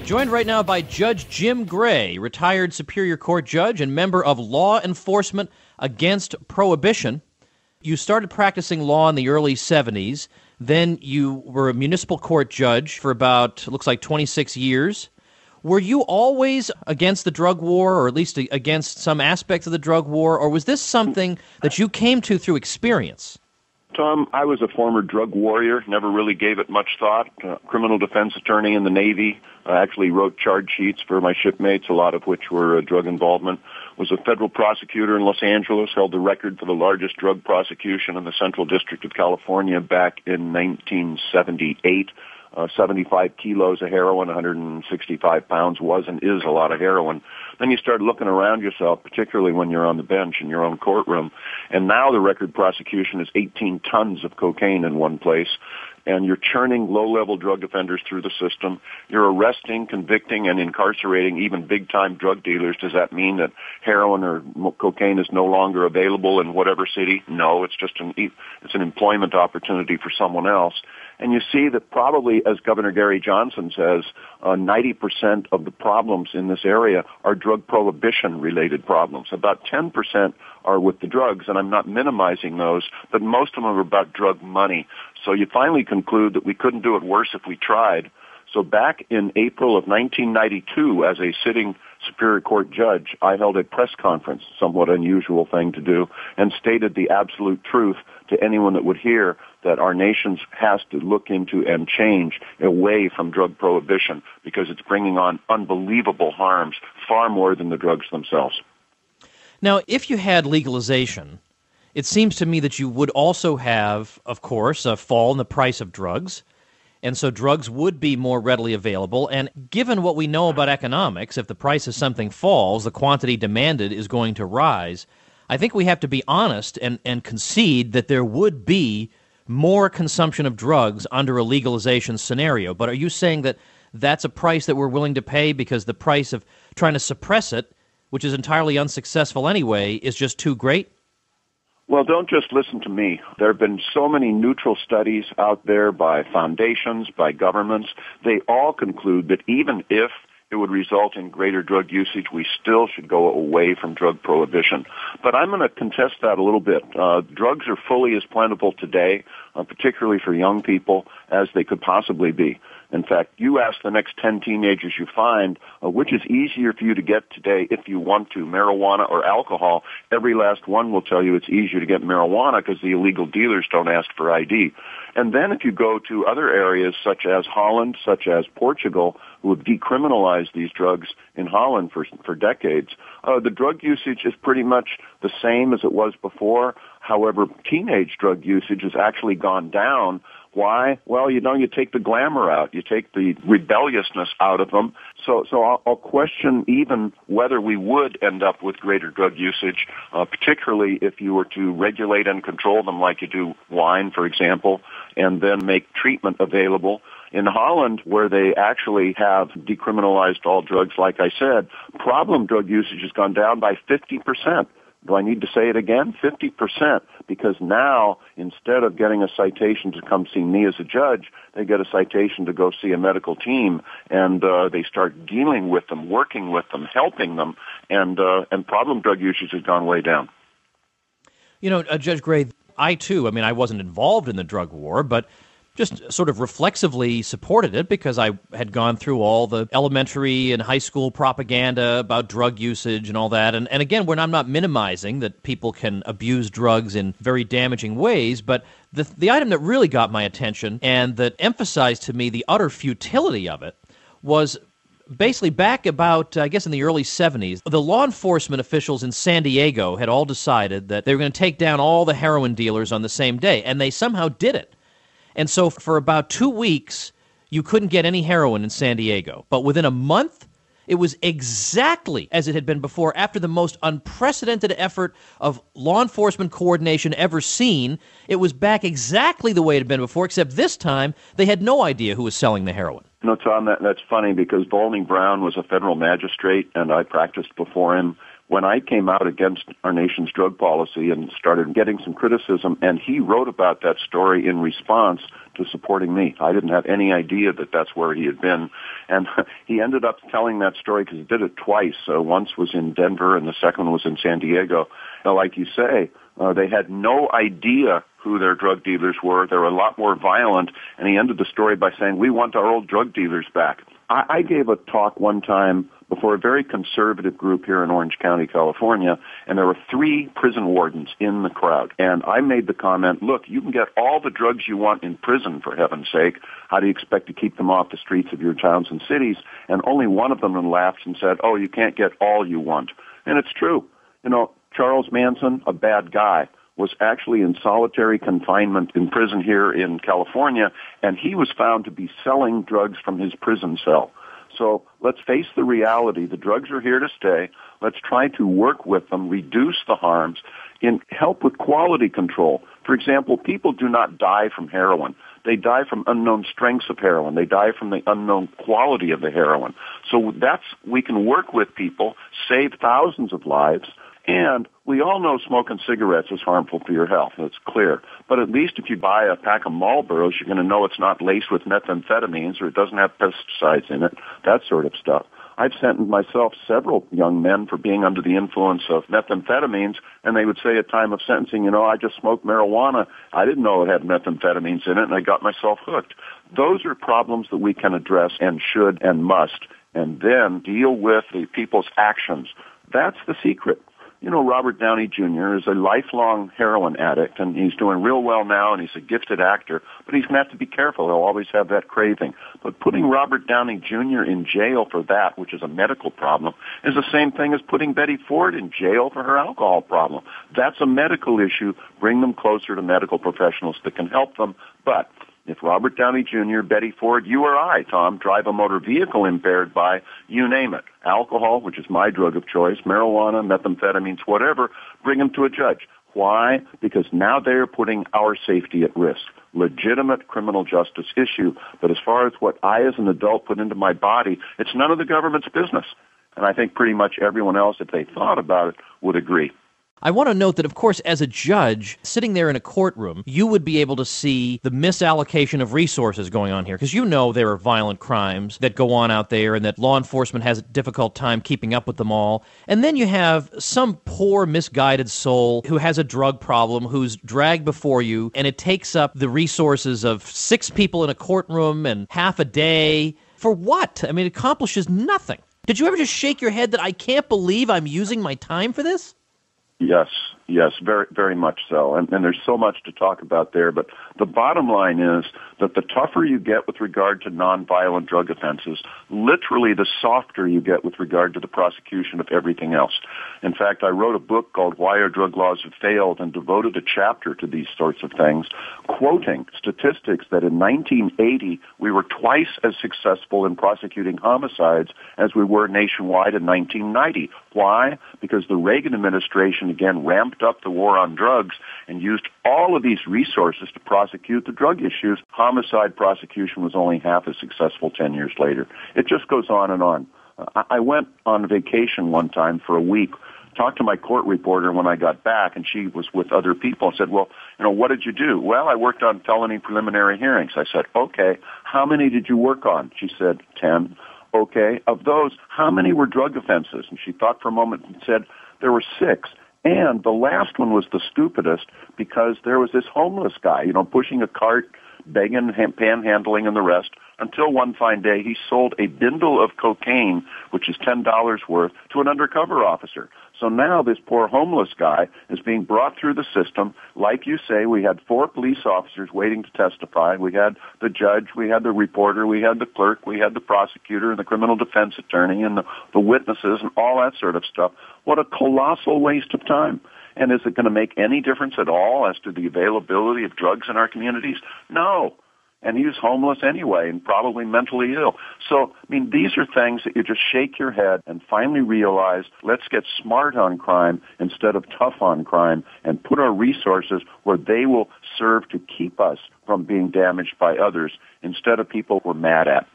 Joined right now by Judge Jim Gray, retired Superior Court judge and member of Law Enforcement Against Prohibition. You started practicing law in the early 70s. Then you were a municipal court judge for about, looks like 26 years. Were you always against the drug war, or at least against some aspects of the drug war, or was this something that you came to through experience? Tom, I was a former drug warrior, never really gave it much thought. Criminal defense attorney in the Navy, actually wrote charge sheets for my shipmates, a lot of which were drug involvement. Was a federal prosecutor in Los Angeles, held the record for the largest drug prosecution in the Central District of California back in 1978. 75 kilos of heroin, 165 pounds was and is a lot of heroin. Then you start looking around yourself, particularly when you're on the bench in your own courtroom. And now the record prosecution is 18 tons of cocaine in one place. And you're churning low-level drug offenders through the system. You're arresting, convicting, and incarcerating even big-time drug dealers. Does that mean that heroin or cocaine is no longer available in whatever city? No, it's just an employment opportunity for someone else. And you see that probably, as Governor Gary Johnson says, 90% of the problems in this area are drug prohibition-related problems. About 10% are with the drugs, and I'm not minimizing those, but most of them are about drug money. So you finally conclude that we couldn't do it worse if we tried. So back in April of 1992, as a sitting Superior Court judge, I held a press conference, somewhat unusual thing to do, and stated the absolute truth to anyone that would hear, that our nation has to look into and change away from drug prohibition because it's bringing on unbelievable harms, far more than the drugs themselves. Now, if you had legalization, it seems to me that you would also have, of course, a fall in the price of drugs, and so drugs would be more readily available. And given what we know about economics, if the price of something falls, the quantity demanded is going to rise. I think we have to be honest and concede that there would be more consumption of drugs under a legalization scenario. But are you saying that that's a price that we're willing to pay because the price of trying to suppress it, which is entirely unsuccessful anyway, is just too great? Well, don't just listen to me. There have been so many neutral studies out there by foundations, by governments. They all conclude that even if it would result in greater drug usage, we still should go away from drug prohibition. But I'm going to contest that a little bit. Drugs are fully as plentiful today, particularly for young people, as they could possibly be. In fact, you ask the next 10 teenagers you find, which is easier for you to get today if you want to, marijuana or alcohol. Every last one will tell you it's easier to get marijuana because the illegal dealers don't ask for ID. And then if you go to other areas such as Holland, such as Portugal, who have decriminalized these drugs in Holland for decades, the drug usage is pretty much the same as it was before. However, teenage drug usage has actually gone down. Why? Well, you take the glamour out. You take the rebelliousness out of them. So I'll question even whether we would end up with greater drug usage, particularly if you were to regulate and control them like you do wine, for example, and then make treatment available. In Holland, where they actually have decriminalized all drugs, like I said, problem drug usage has gone down by 50%. Do I need to say it again? 50%, because now, instead of getting a citation to come see me as a judge, they get a citation to go see a medical team, and they start dealing with them, working with them, helping them, and problem drug usage has gone way down. You know, Judge Gray, I wasn't involved in the drug war, but just sort of reflexively supported it because I had gone through all the elementary and high school propaganda about drug usage and all that. And again, I'm not minimizing that people can abuse drugs in very damaging ways, but the item that really got my attention and that emphasized to me the utter futility of it was basically back about, I guess, in the early 70s, the law enforcement officials in San Diego had all decided that they were going to take down all the heroin dealers on the same day, and they somehow did it. And so for about 2 weeks, you couldn't get any heroin in San Diego. But within a month, it was exactly as it had been before, after the most unprecedented effort of law enforcement coordination ever seen. It was back exactly the way it had been before, except this time they had no idea who was selling the heroin. No, Tom, that's funny because Bowling Brown was a federal magistrate, and I practiced before him. When I came out against our nation's drug policy and started getting some criticism, and he wrote about that story in response to supporting me. I didn't have any idea that that's where he had been. And he ended up telling that story because he did it twice. Once was in Denver and the second one was in San Diego. Now, like you say, they had no idea who their drug dealers were. They were a lot more violent. And he ended the story by saying, we want our old drug dealers back. I gave a talk one time before a very conservative group here in Orange County, California, and there were 3 prison wardens in the crowd. And I made the comment, look, you can get all the drugs you want in prison, for heaven's sake. How do you expect to keep them off the streets of your towns and cities? And only one of them laughed and said, oh, you can't get all you want. And it's true. Charles Manson, a bad guy, was actually in solitary confinement in prison here in California, and he was found to be selling drugs from his prison cell. So let's face the reality. The drugs are here to stay. Let's try to work with them, reduce the harms, and help with quality control. For example, people do not die from heroin. They die from unknown strengths of heroin. They die from the unknown quality of the heroin. So we can work with people, save thousands of lives. And we all know smoking cigarettes is harmful for your health. That's clear. But at least if you buy a pack of Marlboros, you're going to know it's not laced with methamphetamines or it doesn't have pesticides in it, that sort of stuff. I've sentenced myself several young men for being under the influence of methamphetamines, and they would say at time of sentencing, I just smoked marijuana. I didn't know it had methamphetamines in it, and I got myself hooked. Those are problems that we can address and should and must, and then deal with the people's actions. That's the secret. Robert Downey Jr. is a lifelong heroin addict, and he's doing real well now, and he's a gifted actor, but he's going to have to be careful. He'll always have that craving. But putting Robert Downey Jr. in jail for that, which is a medical problem, is the same thing as putting Betty Ford in jail for her alcohol problem. That's a medical issue. Bring them closer to medical professionals that can help them. But if Robert Downey Jr., Betty Ford, you or I, Tom, drive a motor vehicle impaired by, you name it, alcohol, which is my drug of choice, marijuana, methamphetamines, whatever, bring them to a judge. Why? Because now they're putting our safety at risk. Legitimate criminal justice issue. But as far as what I as an adult put into my body, it's none of the government's business. And I think pretty much everyone else, if they thought about it, would agree. I want to note that, of course, as a judge, sitting there in a courtroom, you would be able to see the misallocation of resources going on here, because there are violent crimes that go on out there and that law enforcement has a difficult time keeping up with them all. And then you have some poor, misguided soul who has a drug problem, who's dragged before you, and it takes up the resources of 6 people in a courtroom and half a day. For what? It accomplishes nothing. Did you ever just shake your head that I can't believe I'm using my time for this? Yes, very, very much so. And there's so much to talk about there. But the bottom line is that the tougher you get with regard to nonviolent drug offenses, literally the softer you get with regard to the prosecution of everything else. In fact, I wrote a book called Why Our Drug Laws Have Failed and devoted a chapter to these sorts of things, quoting statistics that in 1980 we were twice as successful in prosecuting homicides as we were nationwide in 1990. Why? Because the Reagan administration, again, ramped up the war on drugs and used all of these resources to prosecute the drug issues. Homicide prosecution was only half as successful 10 years later. It just goes on and on. I went on vacation one time for a week, talked to my court reporter when I got back, and she was with other people and said, well, what did you do? Well, I worked on felony preliminary hearings. I said, okay, how many did you work on? She said, 10. Okay, of those, how many were drug offenses? And she thought for a moment and said, there were 6. And the last one was the stupidest because there was this homeless guy, pushing a cart, begging, panhandling, and the rest, until one fine day he sold a bindle of cocaine, which is $10 worth, to an undercover officer. So now this poor homeless guy is being brought through the system. Like you say, we had 4 police officers waiting to testify. We had the judge, we had the reporter, we had the clerk, we had the prosecutor and the criminal defense attorney and the witnesses and all that sort of stuff. What a colossal waste of time. And is it going to make any difference at all as to the availability of drugs in our communities? No. And he was homeless anyway and probably mentally ill. So, these are things that you just shake your head and finally realize, let's get smart on crime instead of tough on crime and put our resources where they will serve to keep us from being damaged by others instead of people we're mad at.